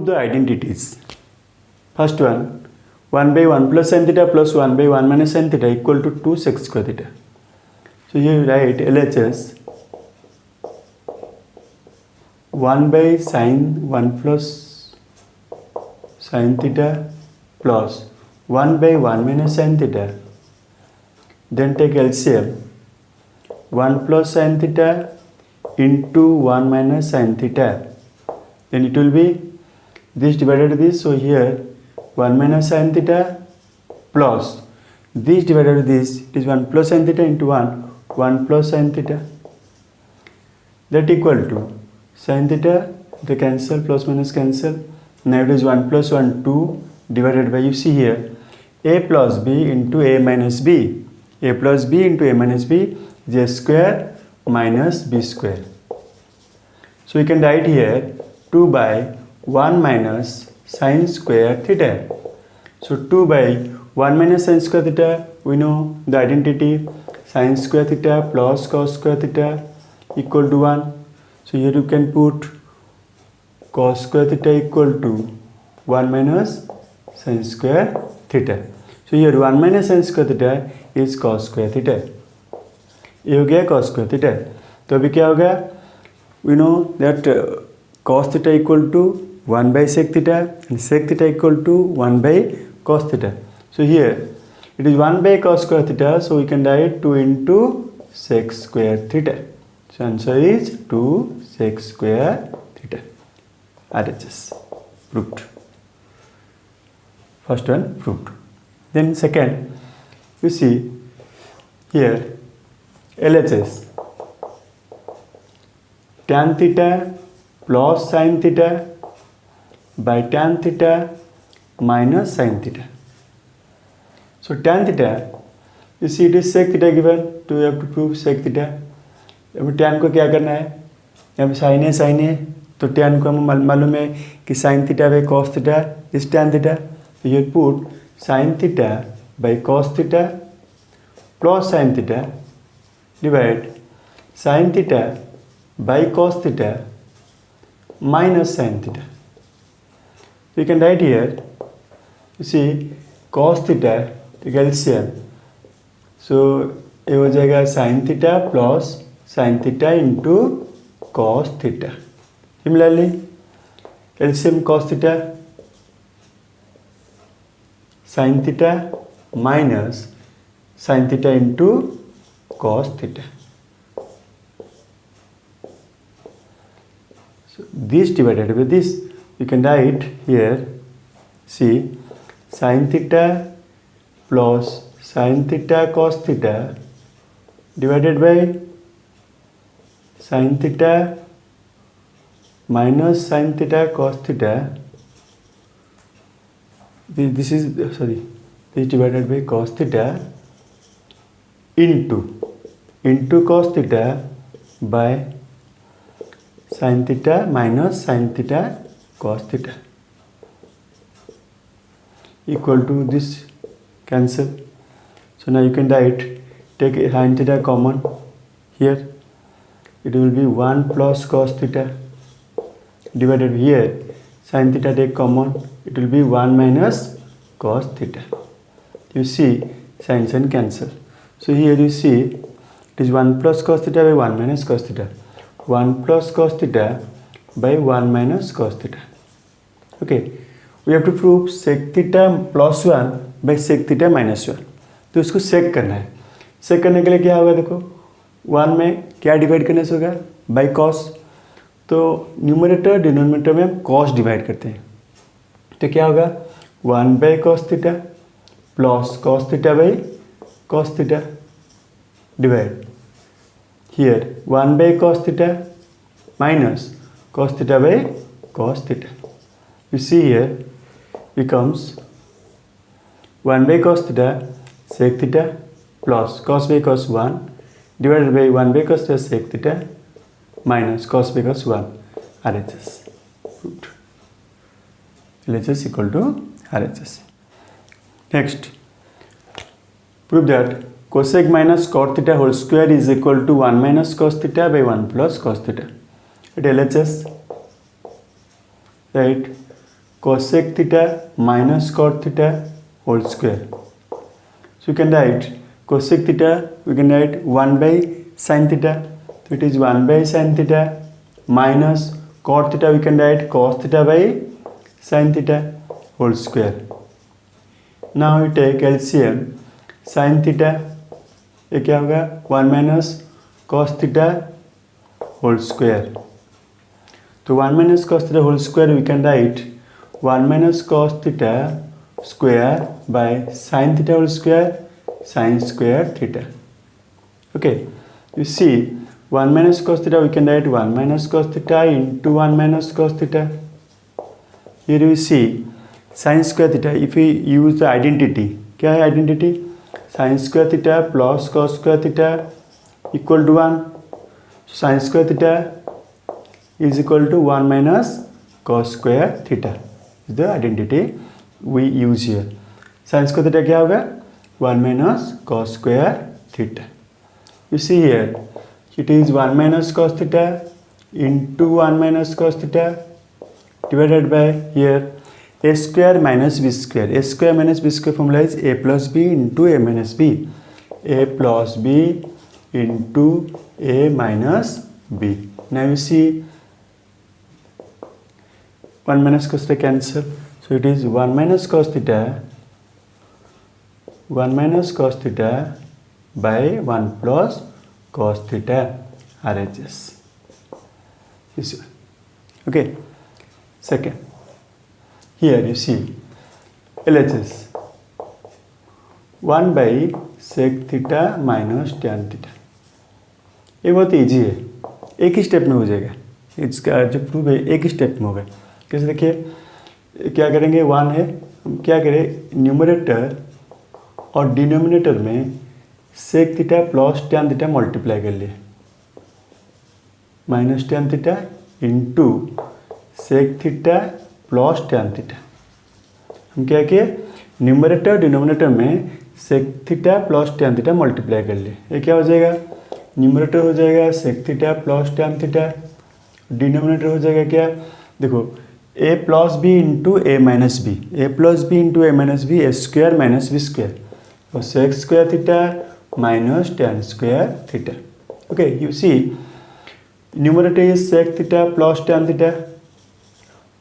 Prove the identities. First one, 1 by 1 plus sin theta plus 1 by 1 minus sin theta equal to 2 sec square theta. So here you write LHS 1 by sin 1 plus sin theta plus 1 by 1 minus sin theta. Then take LCM 1 plus sin theta into 1 minus sin theta. Then it will be this divided this. So here 1 minus sin theta plus this divided this. It is 1 plus sin theta into 1 plus sin theta. That equal to sin theta, the cancel, plus minus cancel. Now it is 1 plus 1 2 divided by, you see here, a plus b into a minus b. A plus b into a minus b is a square minus b square. So you can write here 2 by 1 minus sin square theta. So 2 by 1 minus sin square theta, we know the identity, sin square theta plus cos square theta equal to 1. So here you can put cos square theta equal to 1 minus sin square theta. So here 1 minus sin square theta is cos square theta. ये हो गया cos square theta. तो अभी क्या होगा? We know that cos theta equal to 1 by sec theta and sec theta equal to 1 by cos theta. So here it is 1 by cos square theta, so we can write 2 into sec square theta. So answer is 2 sec square theta. RHS proved. First one proved. Then second, you see here LHS tan theta plus sin theta by tan theta minus sin theta. So tan theta, you see it is sec theta given, so you have to prove sec theta. अब tan को क्या करना है? यहाँ पे sin है तो tan को हमें मालूम है कि sin theta by cos theta is tan theta. So you put sin theta by cos theta plus sin theta divide sin theta by cos theta minus sin theta. You can write here, you see cos theta take LCM, so ये हो जाएगा sin theta plus sin theta into cos theta. Similarly LCM cos theta, sin theta minus sin theta into cos theta. So this divided by this, you can write here, see sin theta plus sin theta cos theta divided by sin theta minus sin theta cos theta. This is this divided by cos theta into cos theta by sin theta minus sin theta cos theta equal to this cancel. So now you can write, take sin theta common here, it will be 1 plus cos theta divided here sin theta take common, it will be 1 minus cos theta. You see sin cancel. So here you see it is 1 plus cos theta by 1 minus cos theta. 1 plus cos theta by 1 minus cos theta. Okay, we have to prove sec theta plus 1 by sec theta minus 1. तो इसको सेक करना है. सेक करने के लिए क्या होगा? देखो 1 में क्या डिवाइड करने से होगा? By cos. तो न्यूमरेटर डिनोमिनेटर में हम कॉस डिवाइड करते हैं. तो क्या होगा? 1 by cos theta plus cos theta by cos theta divide here 1 by cos theta minus cos theta by cos theta. You see here becomes 1 by cos theta sec theta plus cos by cos 1 divided by 1 by cos theta sec theta minus cos by cos 1 RHS. LHS equal to RHS. Next, prove that cosec minus cot theta whole square is equal to 1 minus cos theta by 1 plus cos theta. At LHS, right, cosec theta minus cot theta whole square. So you can write cosec theta, we can write 1 by sin theta. So it is 1 by sin theta minus cot theta, we can write cos theta by sin theta whole square. Now you take LCM sin theta, ये क्या होगा 1 minus cos theta whole square. तो 1 minus cos theta whole square we can write 1 minus cos theta square by sin theta whole square sin square theta. Okay, you see 1 minus cos theta we can write 1 minus cos theta into 1 minus cos theta. Here we see sin square theta. If we use the identity, क्या है identity? sin square theta plus cos square theta equal to 1. So sin square theta is equal to 1 minus cos square theta. Is the identity we use here. Sin square theta क्या होगा 1 minus cos square theta. You see here it is 1 minus cos theta into 1 minus cos theta divided by here a square minus b square. A square minus b square formula is a plus b into a minus b. A plus b into a minus b. Now you see 1 minus cos theta cancel. So it is 1 minus cos theta, 1 minus cos theta by 1 plus cos theta RHS. This one. Okay. Second. Here you see LHS 1 by sec theta minus tan theta. ये बहुत easy है, एक ही step में हो जाएगा. इसका जो proof है एक ही स्टेप में होगा. कैसे देखिए क्या करेंगे 1 है, हम क्या करें न्यूमरेटर और डिनोमिनेटर में sec theta plus tan theta multiply कर लिए minus tan theta into sec theta plus tan theta. हम क्या किए न्यूमरेटर डिनोमिनेटर में sec theta plus tan theta multiply कर लिए. ये क्या हो जाएगा न्यूमरेटर हो जाएगा sec theta plus tan theta, denominator हो जाएगा क्या देखो ए plus B into A minus B, A plus B into A minus B, A square minus B square और sec square theta minus tan square theta. Okay you see numerator is sec theta plus tan theta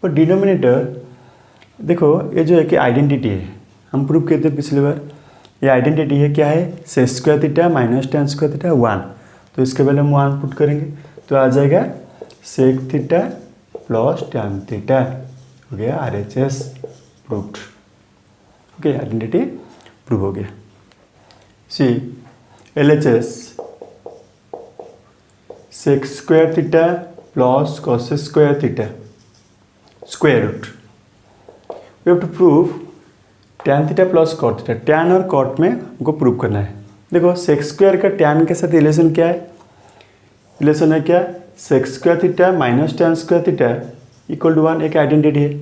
और denominator देखो ये जो है कि identity है, हम prove किए थे पिछली बार. ये आइडेंटिटी है क्या है sec square theta minus tan square theta 1. तो इसके पहले हम 1 पुट करेंगे तो आ जाएगा sec theta plus tan theta. हो गया RHS proved. Okay identity prove हो गया. See LHS sec square theta plus cos square theta square root. We have to prove tan theta plus cot theta. Tan और cot में हमको prove करना है. देखो सेक स्क्वायर का टैन के साथ रिलेशन क्या है, रिलेशन है क्या sec square theta minus tan square theta equal to 1. एक आइडेंटिटी है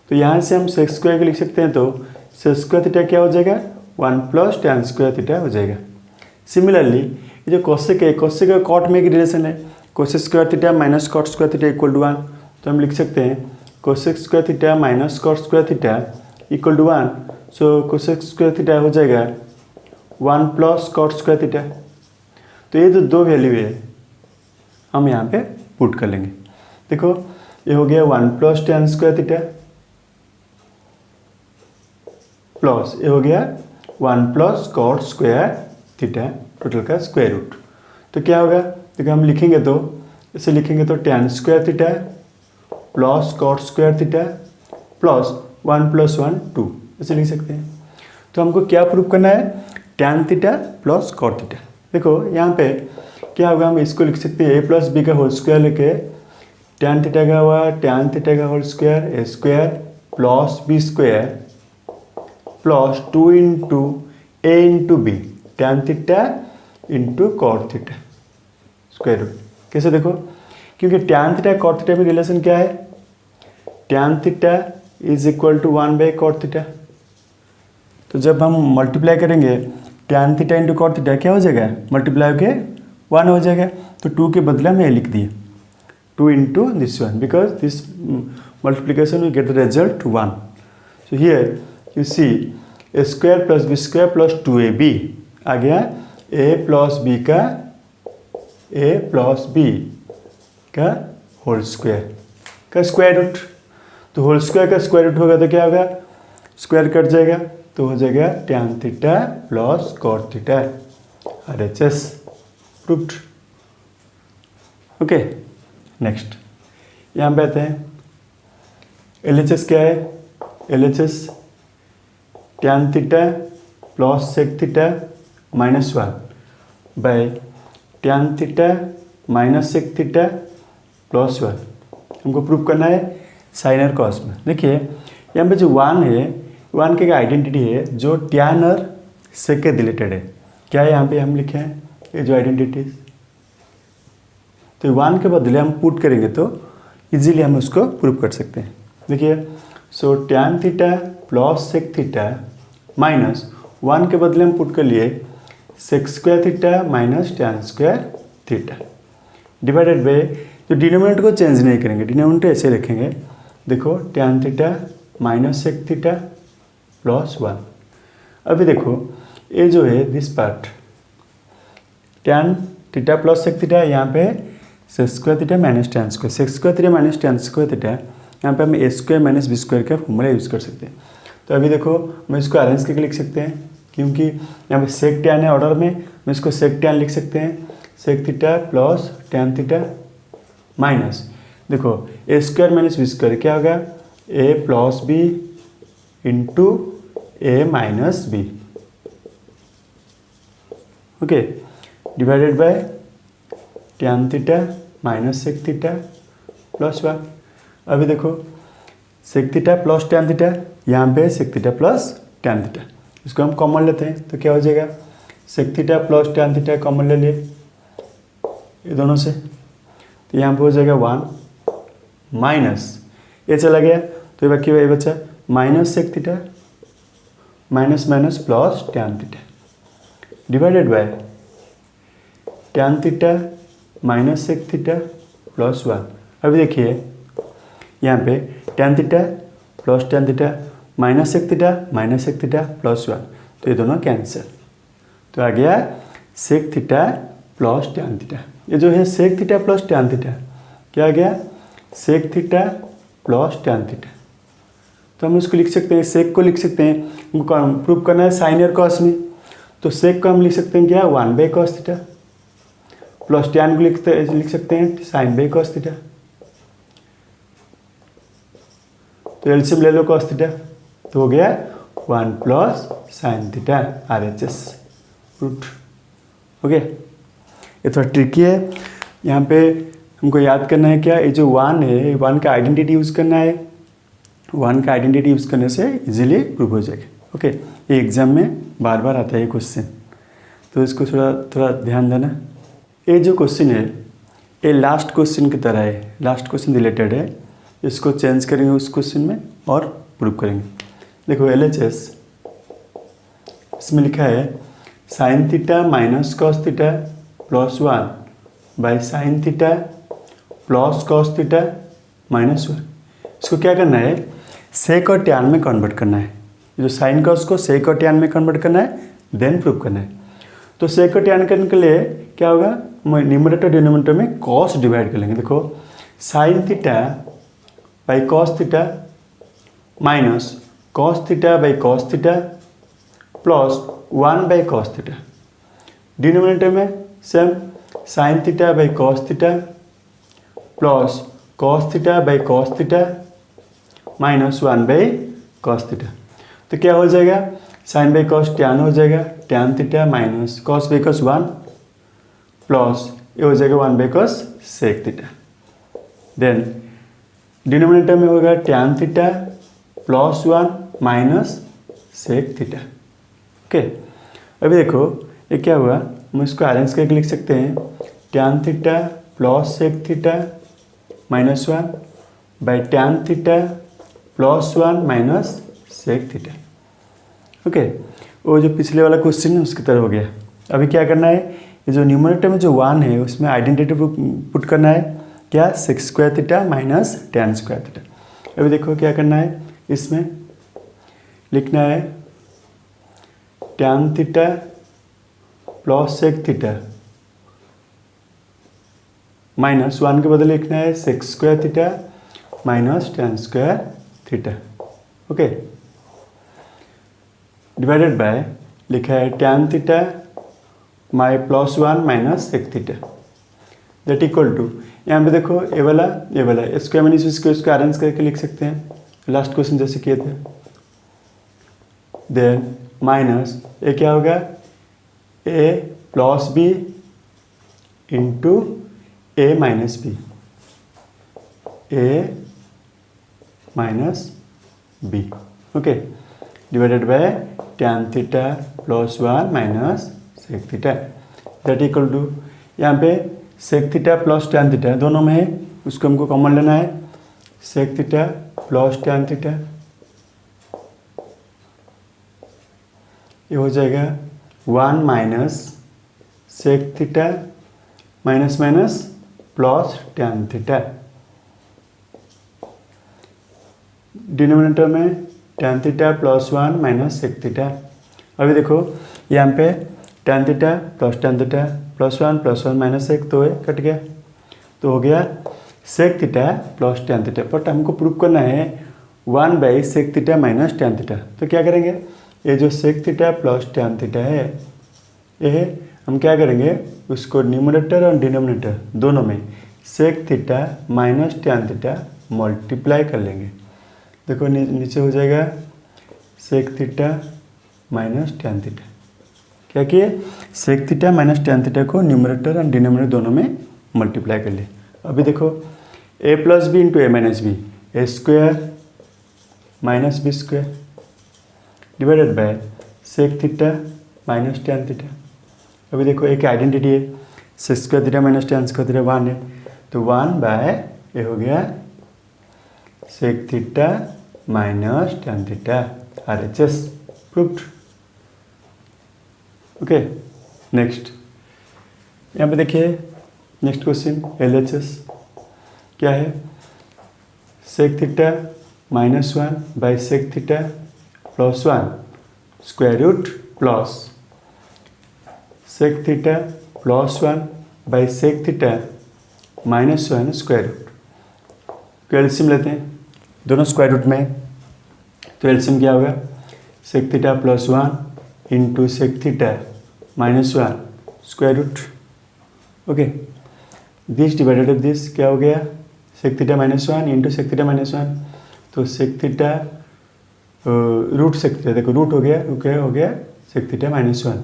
तो यहाँ से हम सेक स्क्वायर को लिख सकते हैं. तो सेक स्क्वायर थीटा क्या हो जाएगा 1 प्लस टैन स्क्वायर थीटा हो जाएगा. सिमिलरली ये जो कोसेक है कोसेक का कॉट में एक रिलेशन है cosec square theta minus cot square theta equal to 1. तो हम लिख सकते हैं cosec square theta minus cot square theta equal to 1. So cosec square theta हो जाएगा 1 प्लस कॉट स्क्वायर थीटा. तो ये जो दो वैल्यू है हम यहाँ पे पुट कर लेंगे. देखो ये हो गया 1 plus tan square theta plus ये हो गया 1 plus cot square theta total का स्क्वायर रूट. तो क्या होगा देखो हम लिखेंगे तो इसे लिखेंगे तो tan square theta plus cot square theta plus 1 plus 1 2 ऐसे लिख सकते हैं. तो हमको क्या प्रूव करना है tan theta plus cot theta. देखो यहाँ पे क्या होगा हम इसको लिख सकते हैं ए प्लस बी का होल स्क्वायर लेके टैन थीटा का हुआ टैन थीटा का whole square A square plus B square plus 2 into A into B tan theta into cot theta square root. कैसे देखो क्योंकि टैन थीटा कॉट थीटा में relation क्या है tan theta is equal to 1 by cot theta. तो जब हम multiply करेंगे tan theta into cot theta क्या हो जाएगा मल्टीप्लाई होके 1 हो जाएगा. तो 2 के बदले में ये लिख दिए 2 into this one because this multiplication we get the result 1. So here you see a square plus b square plus 2ab आ गया a plus b का होल स्क्वायर का स्क्वायर रूट। तो होल स्क्वायर का स्क्वायर रूट होगा तो क्या होगा, square cut जाएगा तो हो जाएगा tan theta plus cot theta RHS proved. Okay next यहाँ पे आते हैं LHS क्या है, LHS tan theta plus sec theta minus 1 by tan theta minus sec theta plus 1 हमको प्रूव करना है साइन और कॉस में। देखिए यहाँ पे जो 1 है, 1 की आइडेंटिटी है जो tan और sec के रिलेटेड है। क्या है यहाँ पे हम लिखे हैं ये जो आइडेंटिटी, तो 1 के बदले हम पुट करेंगे तो इजीली हम उसको प्रूव कर सकते हैं। देखिए सो tan theta plus sec theta minus 1 के बदले हम पुट कर लिए sec square theta minus tan square theta divided by, तो डिनोमिनेटर को चेंज नहीं करेंगे, डिनोमिनेटर ऐसे लिखेंगे। देखो tan theta minus sec theta plus 1। अभी देखो ये जो है this part tan theta plus sec theta, यहाँ पे sec square theta minus tan square, sec square theta minus tan square theta, यहाँ पे हम a square minus b square का फॉर्मूला यूज़ कर सकते हैं। तो अभी देखो मैं इसको अरेंज करके लिख सकते हैं क्योंकि यहाँ पे sec tan है ऑर्डर में, मैं इसको sec tan लिख सकते हैं sec theta plus tan theta minus, देखो a square minus b square क्या होगा a plus b into a minus b, okay divided by tan theta minus sec theta plus 1। अभी देखो sec theta plus tan theta, यहाँ पे sec theta plus tan theta, इसको हम common लेते हैं तो क्या हो जाएगा sec theta plus tan theta common ले लिए ये दोनों से, तो यहाँ पे हो जाएगा 1 माइनस ये चला गया तो ये बाकी ये बचा minus sec theta minus minus plus tan theta divided by tan theta minus sec theta plus 1। अभी देखिए यहाँ पे tan theta plus tan theta minus sec theta plus 1, तो ये दोनों कैंसिल, तो आ गया sec theta plus tan theta. ये जो है sec theta plus tan theta क्या आ गया sec theta plus tan theta, तो हम इसको लिख सकते हैं, sec को लिख सकते हैं, हमको प्रूव करना है साइन और कॉस में, तो sec को हम लिख सकते हैं क्या 1 by cos theta plus tan को लिख सकते हैं साइन बाई कॉस थीटा, तो एलसीएम ले लो कॉस थीटा तो हो गया 1 plus sine theta RHS root. Okay ये थोड़ा ट्रिकी है, यहाँ पे हमको याद करना है क्या, ये जो 1 है 1 का आइडेंटिटी यूज़ करना है, 1 का आइडेंटिटी यूज़ करने से इजीली प्रूव हो जाएगा। ओके ये एग्जाम में बार बार आता है ये क्वेश्चन, तो इसको थोड़ा ध्यान देना। ये जो क्वेश्चन है ये लास्ट क्वेश्चन की तरह है, लास्ट क्वेश्चन रिलेटेड है, इसको चेंज करेंगे उस क्वेश्चन में और प्रूव करेंगे। देखो LHS इसमें लिखा है sine theta minus cos theta plus 1 by sine theta plus cos theta minus 1। इसको क्या करना है सेक और टैन में कन्वर्ट करना है, जो साइन कॉस को सेक और टैन में कन्वर्ट करना है देन प्रूव करना है। तो सेक और टैन करने के लिए क्या होगा, न्यूमरेटर डिनोमिनेटर में कॉस डिवाइड कर लेंगे। देखो sine theta by cos theta minus cos theta by cos theta plus 1 by cos theta, denominator में same sine theta by cos theta plus cos theta by cos theta minus 1 by cos theta, तो क्या हो जाएगा sign by cos tan हो जाएगा, tan theta minus cos by cos 1 plus ये हो जाएगा 1 by cos sec theta, then denominator में होगा tan theta plus 1 minus sec theta. Okay अभी देखो ये क्या हुआ, हम इसको अरेंज करके लिख सकते हैं tan theta plus sec theta minus 1 by tan theta plus 1 minus sec theta. Okay वो जो पिछले वाला क्वेश्चन है उसकी तरह हो गया। अभी क्या करना है, ये जो न्यूमरेटर में जो 1 है उसमें आइडेंटिटी पुट करना है क्या, sec square theta minus tan square theta. अभी देखो क्या करना है, इसमें लिखना है tan theta plus sec theta minus 1 के बदले लिखना है sec square theta minus tan square theta. Okay, divided by लिखा है tan theta my plus 1 minus sec theta that equal to, यहाँ पे देखो ये वाला स्क्वायर माइनस स्क्वायर इसको अरेंज करके लिख सकते हैं, लास्ट क्वेश्चन जैसे किए थे। देन माइनस ये क्या होगा, A plus B into A minus B, A minus B. Okay, divided by tan theta plus 1 minus sec theta that equal to, यहाँ पे sec theta plus tan theta दोनों में है, उसको हमको कॉमन लेना है, sec theta plus tan theta ये हो जाएगा 1 minus sec theta minus minus plus tan theta, denominator में tan theta plus 1 minus sec theta. अभी देखो यहाँ पे tan थीटा प्लस 1 माइनस एक तो है कट गया, तो हो गया sec theta plus tan theta. But हमको प्रूव करना है 1 by sec theta minus tan theta, तो क्या करेंगे, ये जो sec theta plus tan theta है ये हम क्या करेंगे, उसको न्यूमरेटर और डिनोमिनेटर दोनों में sec theta minus tan theta multiply कर लेंगे। देखो नीचे हो जाएगा sec theta minus tan theta, क्या किए, sec theta minus tan theta को न्यूमरेटर और डिनोमिनेटर दोनों में मल्टीप्लाई कर लिए। अभी देखो ए plus B into A minus B, A square minus B square divided by sec theta minus tan theta. अभी देखो एक आइडेंटिटी है, sec square theta minus tan square theta 1 है, तो 1 बाय ये हो गया sec theta minus tan theta, RHS proved. Okay, next यहाँ पे देखिए नेक्स्ट क्वेश्चन LHS क्या है, sec theta minus 1 by sec theta plus 1 square root plus sec theta plus 1 by sec theta minus 1 square root. तो LCM लेते हैं दोनों square root में, तो एलसीएम क्या होगा, sec theta plus 1 into sec theta minus 1 square root. Okay, this divided by this क्या हो गया, sec theta minus 1 into sec theta minus 1, तो sec theta root sec theta, देखो रूट हो गया, क्या हो गया सेक थीटा माइनस 1।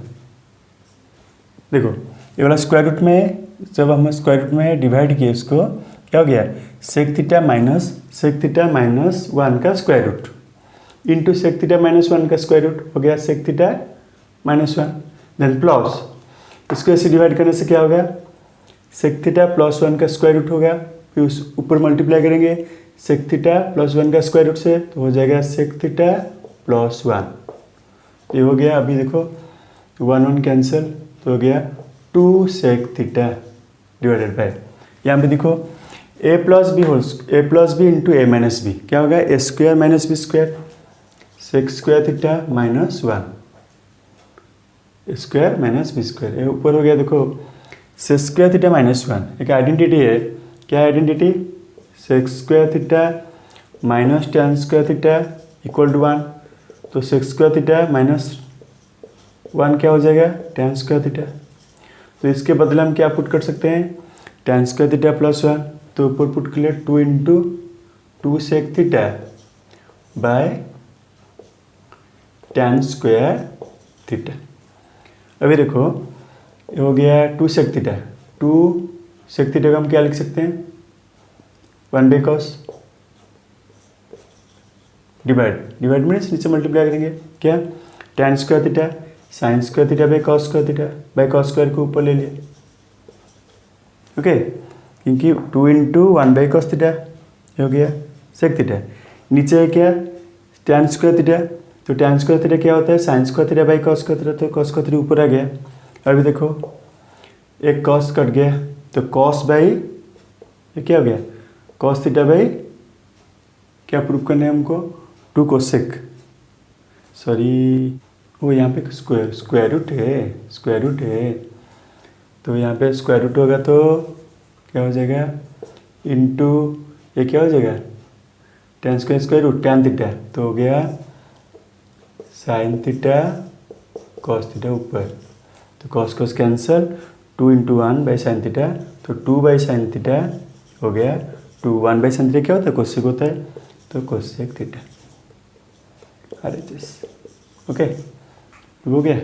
देखो ये वाला स्क्वायर रूट में, जब हम स्क्वायर रूट में डिवाइड किए उसको क्या हो गया, सेक थीटा माइनस 1 का square root into sec theta minus 1 का स्क्वायर रूट हो गया sec theta minus 1, then plus इसको ऐसे डिवाइड करने से क्या होगा, सेक थीटा प्लस 1 का स्क्वायर रूट होगा, फिर उस ऊपर मल्टीप्लाई करेंगे सेक थीटा प्लस 1 का स्क्वायर रूट से, तो हो जाएगा सेक थीटा प्लस 1। ये हो गया, अभी देखो 1 कैंसिल, तो हो गया 2 सेक थीटा डिवाइडेड बाय, यहाँ पे देखो ए प्लस बी इंटू ए माइनस बी क्या होगा, a square minus B square, sec square theta minus 1 square minus B square, ये ऊपर हो गया देखो सेक स्क्वायर थीटा माइनस 1, एक आइडेंटिटी है, क्या identity, sec square theta minus tan square theta equal to 1, तो सेक स्क्वायर थीटा माइनस 1 क्या हो जाएगा tan स्क्वायर थीटा, तो इसके बदले हम क्या पुट कर सकते हैं, tan स्क्वायर थीटा प्लस 1, तो ऊपर पुट कर लिए 2 into 2 sec theta by tan square theta. अभी देखो ये हो गया 2 सेक थीटा, 2 सेक थीटा का हम क्या लिख सकते हैं, 1 बाई कॉस, डिवाइड मीन्स नीचे मल्टीप्लाई करेंगे क्या, tan square theta sine square theta by cos square theta, by cos square को ऊपर ले लिए। ओके, क्योंकि 2 इंटू 1 बाई कॉस थीटा हो गया सेक थीटा, नीचे है क्या tan स्क्वायर थीटा, तो tan स्क्वायर थीटा क्या होता है, sine square theta by cos square theta, तो कॉस स्क्वायर थीटा ऊपर आ गया। अभी देखो एक कॉस कट गया, तो कॉस बाई ये क्या हो गया, कॉस थीटा बाई क्या प्रूव करना है हमको? 2 कोसेक, सॉरी वो यहाँ पे स्क्वायर रूट है, तो यहाँ पे स्क्वायर रूट होगा तो क्या हो जाएगा, इनटू ये क्या हो जाएगा, tan square root tan theta, तो हो गया sin थीटा cos थीटा ऊपर, तो cos कैंसल, 2 × 1/sin थीटा, तो 2/sin थीटा हो गया 2, 1/sin थीटा क्या होता है, कोसेक होता है, तो कोसेक थीटा। RHS ओके, हो गया।